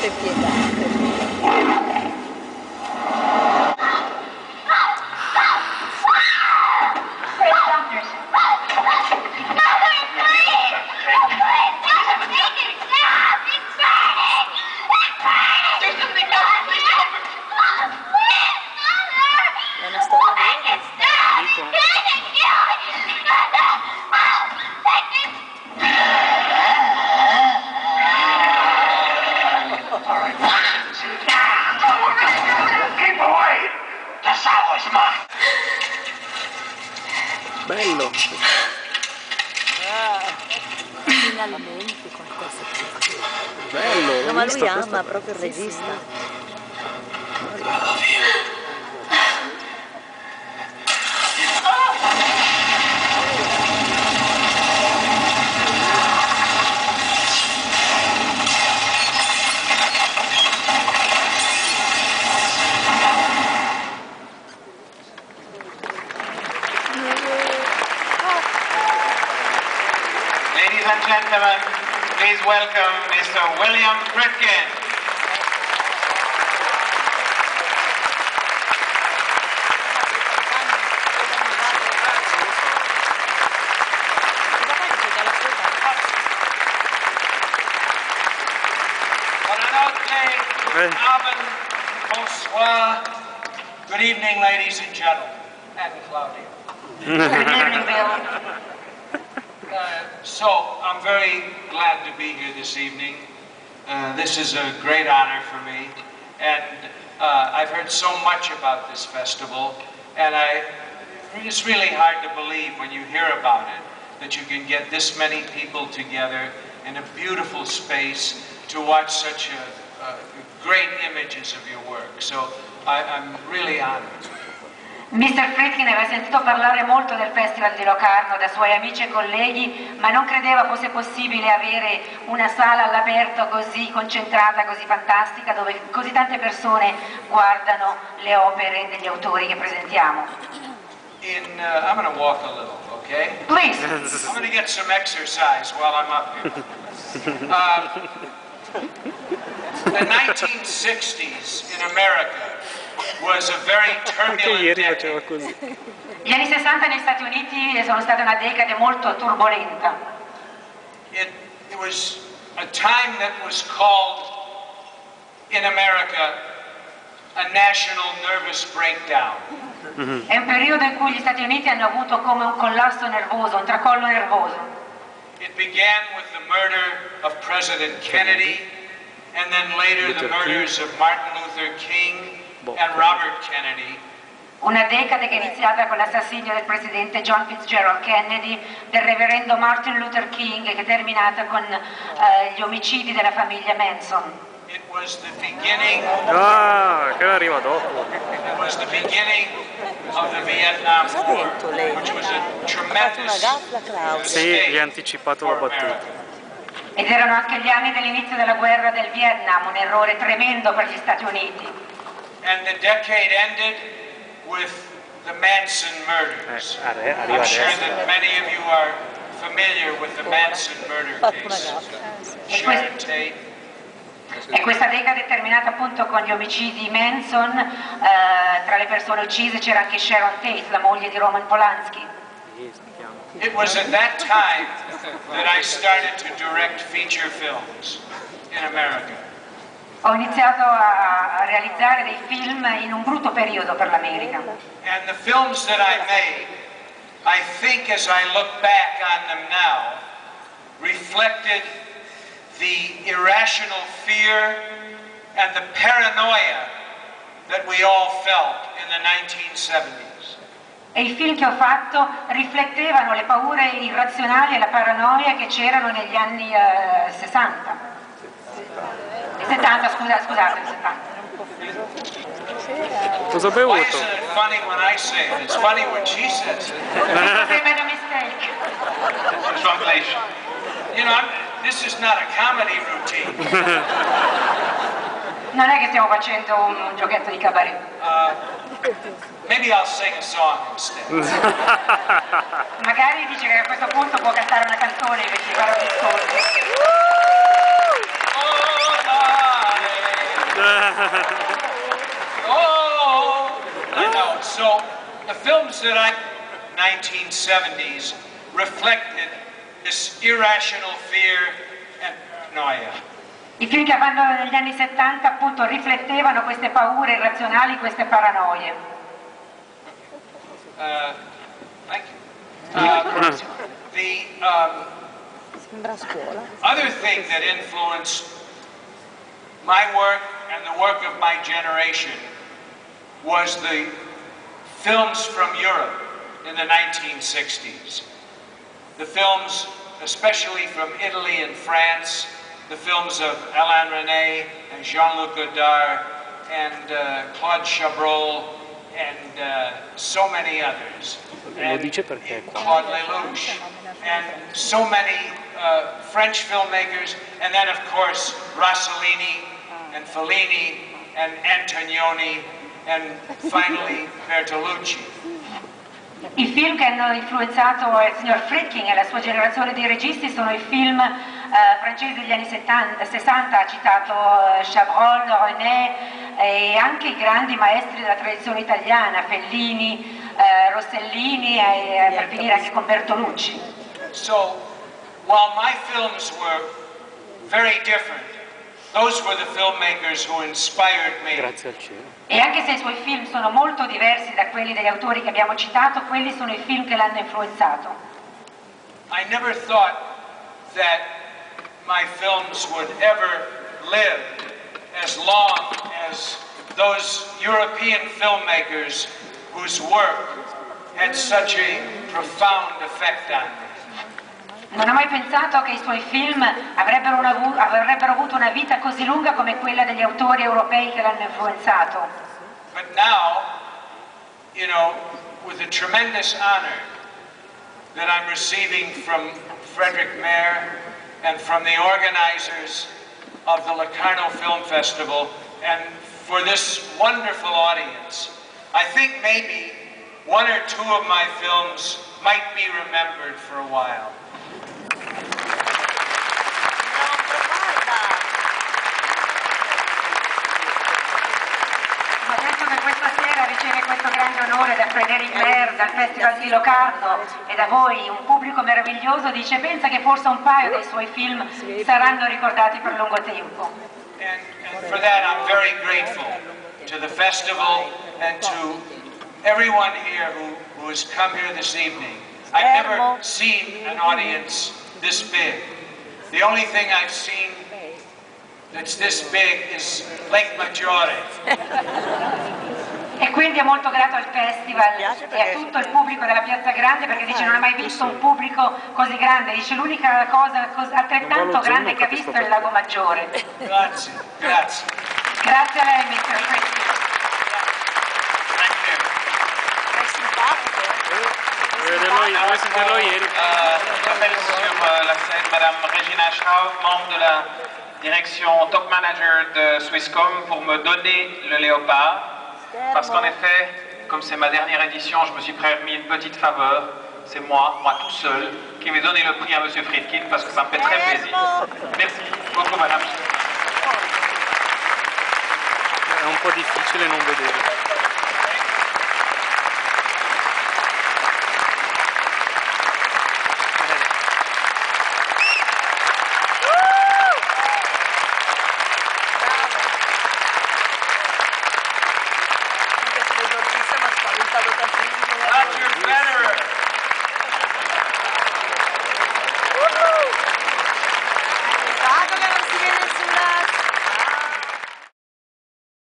Quante pietà. È una storia vera, dico. Bello! Finalmente qualcosa più. Bello! No, ma lui ama proprio il regista. Ladies and gentlemen, please welcome Mr. William Friedkin. Buonanotte, Abend, bonsoir, good evening, ladies and gentlemen, and Claudia. Good evening, Bill. So, I'm very glad to be here this evening. This is a great honor for me, and I've heard so much about this festival, and it's really hard to believe when you hear about it, that you can get this many people together in a beautiful space to watch such great images of your work. So, I'm really honored. Mr. Friedkin aveva sentito parlare molto del Festival di Locarno da suoi amici e colleghi, ma non credeva fosse possibile avere una sala all'aperto così concentrata, così fantastica, dove così tante persone guardano le opere degli autori che presentiamo. I'm going to walk a little, okay? Please. I'm going to get some exercise while I'm up here. The 1960s in America was a very turbulent decade. Gli anni 60 negli Stati Uniti sono stata una decade molto turbolenta. It was a time that was called in America a national nervous breakdown. È un periodo in cui gli Stati Uniti hanno avuto come un collasso nervoso, un tracollo nervoso. It began with the murder of President Kennedy, and then later the murders of Martin Luther King and Robert Kennedy. Una decade che è iniziata con l'assassinio del presidente John Fitzgerald Kennedy, del reverendo Martin Luther King, che è terminata con gli omicidi della famiglia Manson. It was the beginning. Che arriva dopo. It was the beginning of the Vietnam War, which was a tremendous Sì, gli ha anticipato la battuta. Ed erano anche gli anni dell'inizio della guerra del Vietnam, un errore tremendo per gli Stati Uniti. And the decade ended with the Manson murders. I'm sure that many of you are familiar with the Manson murder case. Sharon Tate. E questa decade è terminata appunto con gli omicidi Manson. Tra le persone uccise c'era anche Sharon Tate, la moglie di Roman Polanski. It was at that time that I started to direct feature films in America. Ho iniziato a realizzare dei film in un brutto periodo per l'America. And the films that I made, I think as I look back on them now, reflected the irrational fear and the paranoia that we all felt in the 1970s. E i film che ho fatto riflettevano le paure irrazionali e la paranoia che c'erano negli anni 60. 70, scusate, 70. Cosa ho Why bevuto? isn't it funny when I say it? It's funny when she says it. I made a mistake. Translation. You know, this is not a comedy routine. Non è che stiamo facendo un giochetto di cabaret. Maybe I'll sing a song instead. Magari dice che a questo punto può cantare una canzone invece di fare un discorso. Oh, Oh, I know. So the films that 1970s reflected this irrational fear and paranoia. I film che vanno negli anni 70 appunto riflettevano queste paure irrazionali, queste paranoie. Thank you. The Sembra a scuola. other thing that influenced my work and the work of my generation was the films from Europe in the 1960s. The films, especially from Italy and France, the films of Alain Resnais and Jean-Luc Godard and Claude Chabrol and so many others. Lo dice perché qua. Claude Lelouch and so many French filmmakers, and then of course Rossellini and Fellini and Antonioni and finally Bertolucci. I film che hanno influenzato il signor Friedkin e la sua generazione di registi sono i film francesi degli anni 60, ha citato Chabrol, Resnais e anche i grandi maestri della tradizione italiana, Fellini, Rossellini e per finire anche con Bertolucci. So, while my films were very different, those were the filmmakers who inspired me. Grazie al cielo. E anche se i suoi film sono molto diversi da quelli degli autori che abbiamo citato, quelli sono i film che l'hanno influenzato. I never thought that my films would ever live as long as those European filmmakers whose work had such a profound effect on me. Non ho mai pensato che i suoi film avrebbero avuto una vita così lunga come quella degli autori europei che l'hanno influenzato. But now, you know, with the tremendous honor that I'm receiving from Frederick Mayer and from the organizers of the Locarno Film Festival and for this wonderful audience, I think maybe one or two of my films might be remembered for a while. Adesso che questa sera riceve questo grande onore da Frédéric Mayer, dal Festival di Locarno e da voi, un pubblico meraviglioso, dice pensa che forse un paio dei suoi film saranno ricordati per lungo tempo. And for that I'm very grateful to the festival and to everyone here who has come here this evening. I've never seen an audience this big. The only thing I've seen that's this big is Lake Maggiore. E quindi è molto grato al festival e a tutto il pubblico della Piazza Grande perché dice non ha mai visto un pubblico così grande, dice l'unica cosa altrettanto grande che ha visto è il Lago Maggiore. Grazie, grazie. Grazie a lei, Mr. Friedkin. È simpatico, Volevo sentirlo ieri. J'appelle sur la scène Madame Regina Schraub, membre de la direction top manager de Swisscom, pour me donner le léopard. Parce qu'en effet, comme c'est ma dernière édition, je me suis permis une petite faveur. C'est moi tout seul, qui vais donner le prix à Monsieur Friedkin parce que ça me fait très plaisir. Merci beaucoup, Madame. È un po' difficile non vedere. Anche se l'esorcista mi ha spaventato tantissimo. Roger Federer.